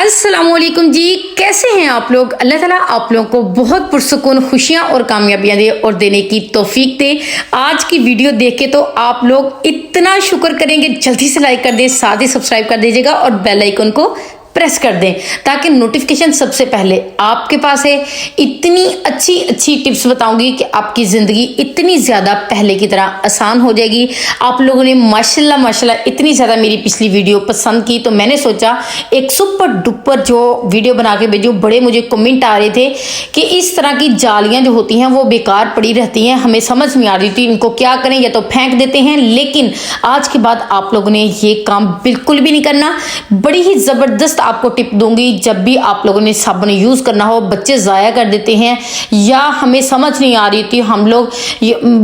अस्सलामुअलैकुम जी, कैसे हैं आप लोग। अल्लाह ताला आप लोगों को बहुत पुरसुकून खुशियां और कामयाबियां दे और देने की तौफीक दे। आज की वीडियो देख के तो आप लोग इतना शुक्र करेंगे, जल्दी से लाइक कर दें, साथ ही सब्सक्राइब कर दीजिएगा और बेल आइकन को प्रेस कर दें ताकि नोटिफिकेशन सबसे पहले आपके पास है। इतनी अच्छी अच्छी टिप्स बताऊंगी कि आपकी ज़िंदगी इतनी ज़्यादा पहले की तरह आसान हो जाएगी। आप लोगों ने माशाल्लाह माशाल्लाह इतनी ज़्यादा मेरी पिछली वीडियो पसंद की तो मैंने सोचा एक सुपर डुपर जो वीडियो बना के भेजूं। बड़े मुझे कमेंट आ रहे थे कि इस तरह की जालियाँ जो होती हैं वो बेकार पड़ी रहती हैं, हमें समझ में आ रही थी इनको क्या करें, या तो फेंक देते हैं। लेकिन आज के बाद आप लोगों ने ये काम बिल्कुल भी नहीं करना। बड़ी ही ज़बरदस्त आपको टिप दूंगी। जब भी आप लोगों ने साबुन यूज करना हो, बच्चे जाया कर देते हैं या हमें समझ नहीं आ रही थी, हम लोग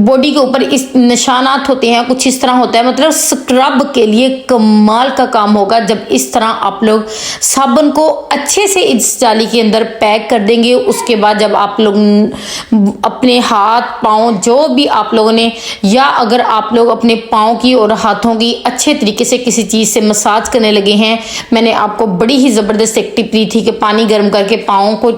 बॉडी के ऊपर इस निशानात होते हैं, कुछ इस तरह होता है, मतलब स्क्रब के लिए कमाल का काम होगा जब इस तरह आप लोग साबुन को अच्छे से इस जाली के अंदर पैक कर देंगे। उसके बाद जब आप लोग अपने हाथ पाँव जो भी आप लोगों ने, या अगर आप लोग अपने पाँव की और हाथों की अच्छे तरीके से किसी चीज से मसाज करने लगे हैं, मैंने आपको बड़ी ही जबरदस्त एक टिप दी थी कि पानी गर्म करके पाँव को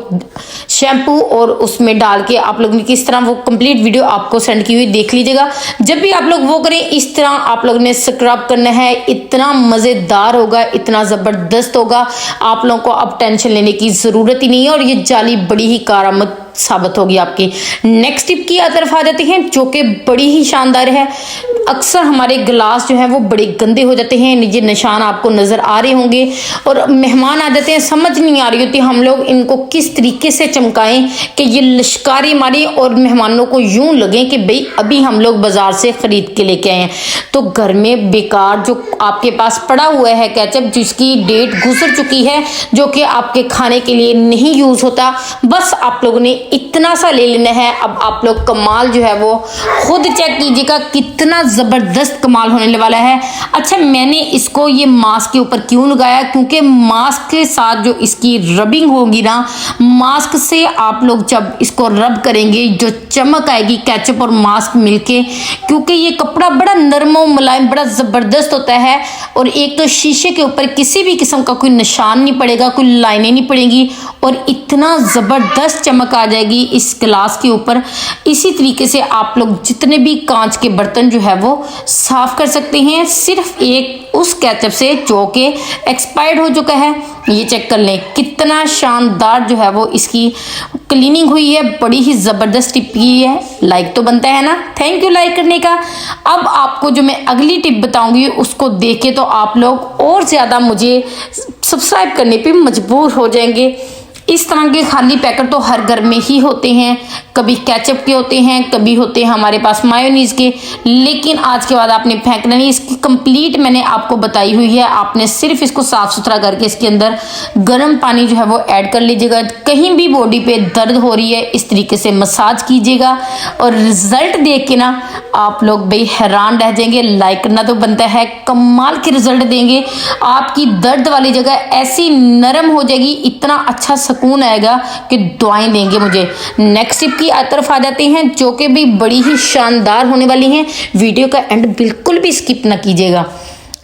शैम्पू और उसमें डाल के आप लोग ने किस तरह, वो कंप्लीट वीडियो आपको सेंड की हुई, देख लीजिएगा। जब भी आप लोग वो करें इस तरह आप लोग ने स्क्रब करना है, इतना मजेदार होगा, इतना जबरदस्त होगा, आप लोगों को अब टेंशन लेने की जरूरत ही नहीं है और ये जाली बड़ी ही कारामद साबित होगी आपकी। नेक्स्ट टिप की तरफ आ जाते हैं जो कि बड़ी ही शानदार है। अक्सर हमारे गिलास जो है वो बड़े गंदे हो जाते हैं, ये निशान आपको नजर आ रहे होंगे और मेहमान आ जाते हैं, समझ नहीं आ रही होती हम लोग इनको किस तरीके से चमकाएं कि ये लश्कारी मारे और मेहमानों को यूं लगे कि भाई अभी हम लोग बाजार से खरीद के लेके आए हैं। तो घर में बेकार जो आपके पास पड़ा हुआ है केचप, जिसकी डेट गुजर चुकी है, जो कि आपके खाने के लिए नहीं यूज होता, बस आप लोगों ने इतना सा ले लेना है। अब आप लोग कमाल जो है वो खुद चेक कीजिएगा, कितना जबरदस्त कमाल होने वाला है। अच्छा, मैंने इसको ये मास्क के ऊपर क्यों लगाया, क्योंकि मास्क के साथ जो इसकी रबिंग होगी ना, मास्क से आप लोग जब इसको रब करेंगे जो चमक आएगी केचप और मास्क मिलके, क्योंकि ये कपड़ा बड़ा नरम और मुलायम, बड़ा जबरदस्त होता है। और एक तो शीशे के ऊपर किसी भी किस्म का कोई निशान नहीं पड़ेगा, कोई लाइनें नहीं पड़ेंगी और इतना जबरदस्त चमक आ जाएगी इस गिलास के ऊपर। इसी तरीके से आप लोग जितने भी कांच के बर्तन जो है वो साफ कर सकते हैं, सिर्फ एक उस केचप से जो कि एक्सपायर्ड हो चुका है। ये चेक कर लें कितना शानदार जो है वो इसकी क्लीनिंग हुई है, बड़ी ही जबरदस्त टिप की है। लाइक तो बनता है ना, थैंक यू लाइक करने का। अब आपको जो मैं अगली टिप बताऊंगी उसको देख के तो आप लोग और ज्यादा मुझे सब्सक्राइब करने पे मजबूर हो जाएंगे। इस तरह के खाली पैकेट तो हर घर में ही होते हैं, कभी केचप के होते हैं, कभी होते हैं हमारे पास मायोनीज के, लेकिन आज के बाद आपने फेंकना नहीं। इसकी कंप्लीट मैंने आपको बताई हुई है, आपने सिर्फ इसको साफ सुथरा करके इसके अंदर गर्म पानी जो है वो ऐड कर लीजिएगा। कहीं भी बॉडी पे दर्द हो रही है इस तरीके से मसाज कीजिएगा और रिजल्ट देख के ना आप लोग भाई हैरान रह जाएंगे। लाइक करना तो बनता है, कमाल के रिजल्ट देंगे। आपकी दर्द वाली जगह ऐसी नरम हो जाएगी, इतना अच्छा सुकून आएगा कि दुआएं देंगे मुझे। नेक्स्ट टिप की तरफ आ जाते हैं जो कि भी बड़ी ही शानदार होने वाली हैं। वीडियो का एंड बिल्कुल भी स्किप ना कीजिएगा।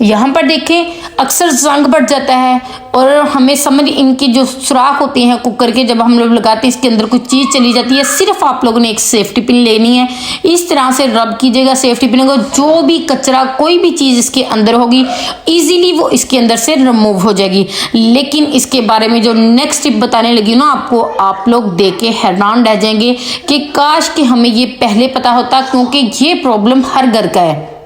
यहाँ पर देखें अक्सर जंग बढ़ जाता है और हमें समझ, इनकी जो सुराख होते हैं कुकर के, जब हम लोग लगाते हैं इसके अंदर कुछ चीज़ चली जाती है। सिर्फ आप लोगों ने एक सेफ्टी पिन लेनी है, इस तरह से रब कीजिएगा सेफ्टी पिन को, जो भी कचरा कोई भी चीज़ इसके अंदर होगी ईजिली वो इसके अंदर से रिमूव हो जाएगी। लेकिन इसके बारे में जो नेक्स्ट टिप बताने लगी ना आपको, आप लोग देख के हैरान रह जाएंगे कि काश कि हमें ये पहले पता होता, क्योंकि ये प्रॉब्लम हर घर का है।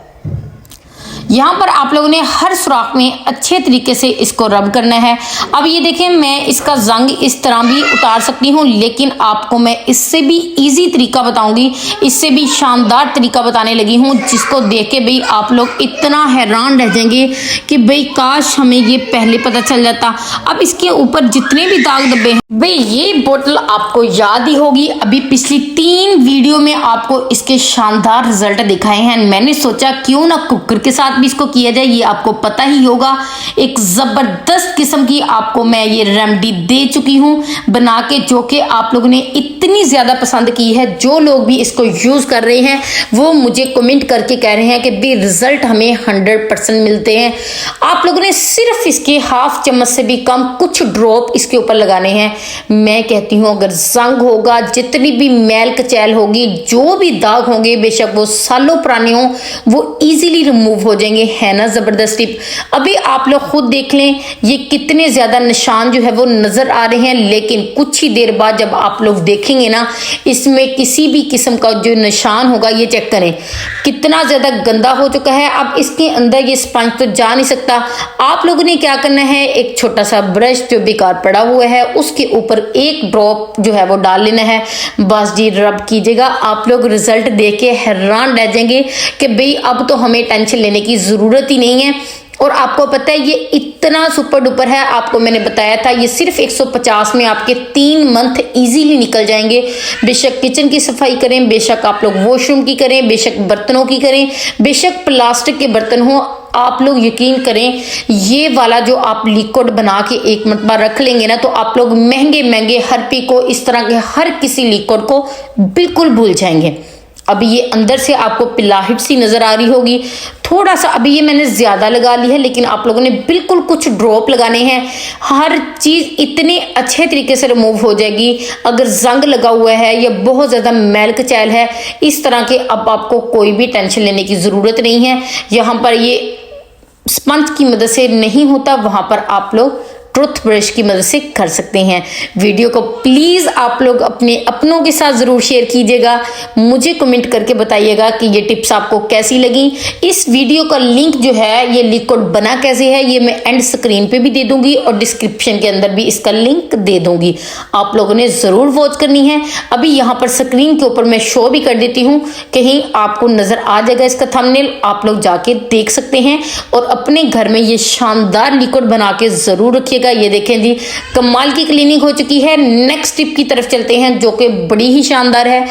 यहाँ पर आप लोगों ने हर सुराख में अच्छे तरीके से इसको रब करना है। अब ये देखें, मैं इसका जंग इस तरह भी उतार सकती हूँ, लेकिन आपको मैं इससे भी इजी तरीका बताऊंगी, इससे भी शानदार तरीका बताने लगी हूँ, जिसको देख के भाई आप लोग इतना हैरान रह जाएंगे कि भाई काश हमें ये पहले पता चल जाता। अब इसके ऊपर जितने भी दाग धब्बे हैं, भाई ये बोतल आपको याद ही होगी, अभी पिछली 3 वीडियो में आपको इसके शानदार रिजल्ट दिखाए हैं। मैंने सोचा क्यों ना कुकर के साथ भी इसको किया जाए ये आपको पता ही होगा। एक जबरदस्त किस्म की आपको मैं ये रेमेडी दे चुकी हूँ बना के, जो कि आप लोगों ने इतनी ज्यादा पसंद की है। जो लोग भी इसको यूज कर रहे हैं वो मुझे कमेंट करके कह रहे हैं कि भी रिजल्ट हमें 100% मिलते हैं। आप लोगों ने सिर्फ इसके हाफ चम्मच से भी कम कुछ ड्रॉप इसके ऊपर लगाने हैं। मैं कहती हूँ अगर जंग होगा, जितनी भी मैल कचैल होगी, जो भी दाग होंगे, बेशक वो सालों पुराने हो, वो इजीली रिमूव हो जाएंगे। है ना जबरदस्त टिप। अभी आप लोग खुद देख लें ये कितने ज्यादा निशान जो है वो नजर आ रहे हैं, लेकिन कुछ ही देर बाद जब आप लोग देखेंगे ना इसमें किसी भी किस्म का जो निशान होगा, ये चेक करें कितना ज्यादा गंदा हो चुका है। अब इसके अंदर ये स्पंज तो जा नहीं सकता। आप लोगों ने क्या करना है, एक छोटा सा ब्रश जो बेकार पड़ा हुआ है उसके ऊपर एक ड्रॉप जो है वो डाल लेना है, बस जी रब कीजिएगा। आप लोग रिजल्ट देख के हैरान रह जाएंगे कि भाई अब तो हमें टेंशन लेने की जरूरत ही नहीं है। और आपको पता है ये इतना सुपर डुपर है, आपको मैंने बताया था ये सिर्फ 150 में आपके 3 मंथ इजीली निकल जाएंगे। बेशक किचन की सफाई करें, बेशक आप लोग वॉशरूम की करें, बेशक बर्तनों की करें, बेशक प्लास्टिक के बर्तन हो, आप लोग यकीन करें ये वाला जो आप लिक्विड बना के एक मरतबा रख लेंगे ना तो आप लोग महंगे महंगे हार्पिक को, इस तरह के हर किसी लिक्विड को बिल्कुल भूल जाएंगे। अभी ये अंदर से आपको पिलाहट सी नजर आ रही होगी, थोड़ा सा अभी ये मैंने ज्यादा लगा ली है, लेकिन आप लोगों ने बिल्कुल कुछ ड्रॉप लगाने हैं। हर चीज इतने अच्छे तरीके से रिमूव हो जाएगी। अगर जंग लगा हुआ है या बहुत ज्यादा मैल कचैल है इस तरह के, अब आपको कोई भी टेंशन लेने की जरूरत नहीं है। यहाँ पर ये स्पंज की मदद से नहीं होता, वहां पर आप लोग टूथ ब्रश की मदद से कर सकते हैं। वीडियो को प्लीज आप लोग अपने अपनों के साथ जरूर शेयर कीजिएगा, मुझे कमेंट करके बताइएगा कि ये टिप्स आपको कैसी लगी। इस वीडियो का लिंक जो है ये लिक्विड बना कैसे है ये मैं एंड स्क्रीन पे भी दे दूंगी और डिस्क्रिप्शन के अंदर भी इसका लिंक दे दूंगी, आप लोगों ने जरूर वॉच करनी है। अभी यहाँ पर स्क्रीन के ऊपर मैं शो भी कर देती हूँ, कहीं आपको नजर आ जाएगा इसका थंबनेल, आप लोग जाके देख सकते हैं और अपने घर में ये शानदार लिक्विड बना के जरूर रखिएगा। ये देखें जी कमाल की क्लीनिंग हो चुकी है। नेक्स्ट टिप की तरफ चलते हैं जो कि बड़ी ही शानदार है।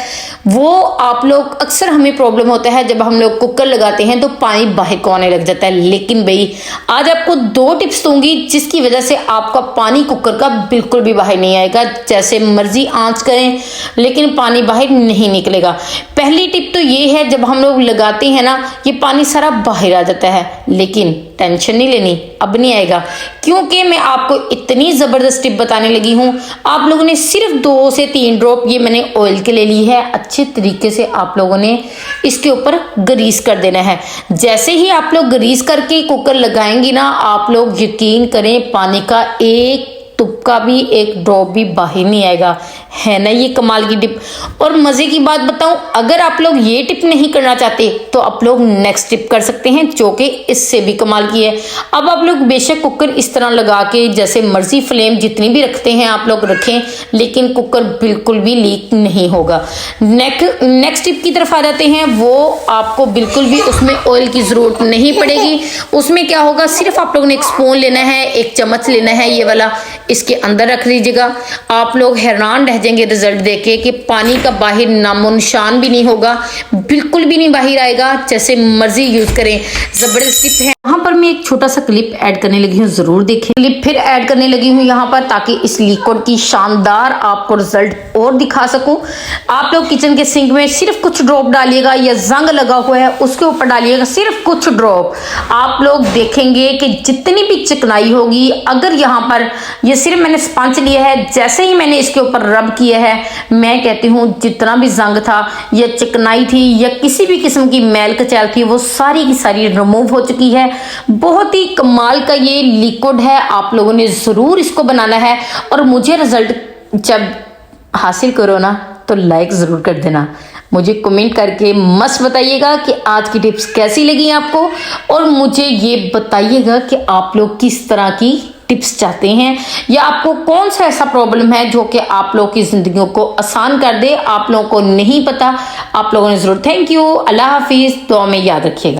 वो आप लोग अक्सर हमें प्रॉब्लम होता है जब हम लोग कुकर लगाते हैं तो पानी बाहर को आने लग जाता है, लेकिन भाई आज आपको 2 टिप्स दूंगी जिसकी वजह से आपका पानी कुकर का बिल्कुल भी बाहर नहीं आएगा। जैसे मर्जी आंच करें लेकिन पानी बाहर नहीं निकलेगा। पहली टिप तो ये है, जब हम लोग लगाते हैं ना ये पानी सारा बाहर आ जाता है, लेकिन टेंशन नहीं लेनी, अब नहीं आएगा, क्योंकि मैं आपको इतनी जबरदस्त टिप बताने लगी हूं। आप लोगों ने सिर्फ 2 से 3 ड्रॉप ये मैंने ऑयल के ले ली है, अच्छे तरीके से आप लोगों ने इसके ऊपर ग्रीस कर देना है। जैसे ही आप लोग ग्रीस करके कुकर लगाएंगी ना, आप लोग यकीन करें पानी का एक तुपका भी, एक ड्रॉप भी बाहर नहीं आएगा। है ना ये कमाल की टिप। और मजे की बात बताऊं, अगर आप लोग ये टिप नहीं करना चाहते तो आप लोग नेक्स्ट टिप कर सकते हैं जो कि इससे भी कमाल की है। अब आप लोग बेशक कुकर इस तरह लगा के जैसे मर्जी फ्लेम जितनी भी रखते हैं आप लोग रखें, लेकिन कुकर बिल्कुल भी लीक नहीं होगा। नेक्स्ट टिप की तरफ आ जाते हैं। वो आपको बिल्कुल भी उसमें ऑयल की जरूरत नहीं पड़ेगी। उसमें क्या होगा, सिर्फ आप लोगों ने एक स्पून लेना है, एक चम्मच लेना है, ये वाला इसके अंदर रख लीजिएगा। आप लोग हैरान रह जाएंगे रिजल्ट देखे कि पानी का बाहर नामो निशान भी नहीं होगा, बिल्कुल भी नहीं बाहर आएगा। जैसे मर्जी यूज करें, जबरदस्त टिप है। यहाँ पर मैं एक छोटा सा क्लिप ऐड करने लगी हूँ, जरूर देखें। क्लिप फिर ऐड करने लगी हूँ यहाँ पर ताकि इस लिक्विड की शानदार आपको रिजल्ट और दिखा सकूं। आप लोग किचन के सिंक में सिर्फ कुछ ड्रॉप डालिएगा, या जंग लगा हुआ है उसके ऊपर डालिएगा सिर्फ कुछ ड्रॉप। आप लोग देखेंगे कि जितनी भी चिकनाई होगी, अगर यहाँ पर ये सिर्फ मैंने स्पंज लिया है, जैसे ही मैंने इसके ऊपर रब किया है, मैं कहती हूँ जितना भी जंग था या चिकनाई थी या किसी भी किस्म की मैल कचैल थी वो सारी की सारी रिमूव हो चुकी है। बहुत ही कमाल का ये लिक्विड है, आप लोगों ने जरूर इसको बनाना है। और मुझे रिजल्ट जब हासिल करो ना तो लाइक जरूर कर देना, मुझे कमेंट करके मस्त बताइएगा कि आज की टिप्स कैसी लगी आपको, और मुझे ये बताइएगा कि आप लोग किस तरह की टिप्स चाहते हैं, या आपको कौन सा ऐसा प्रॉब्लम है जो कि आप लोग की जिंदगी को आसान कर दे। आप लोगों को नहीं पता, आप लोगों ने जरूर। थैंक यू, अल्लाह हाफिज, दुआ में याद रखिएगा।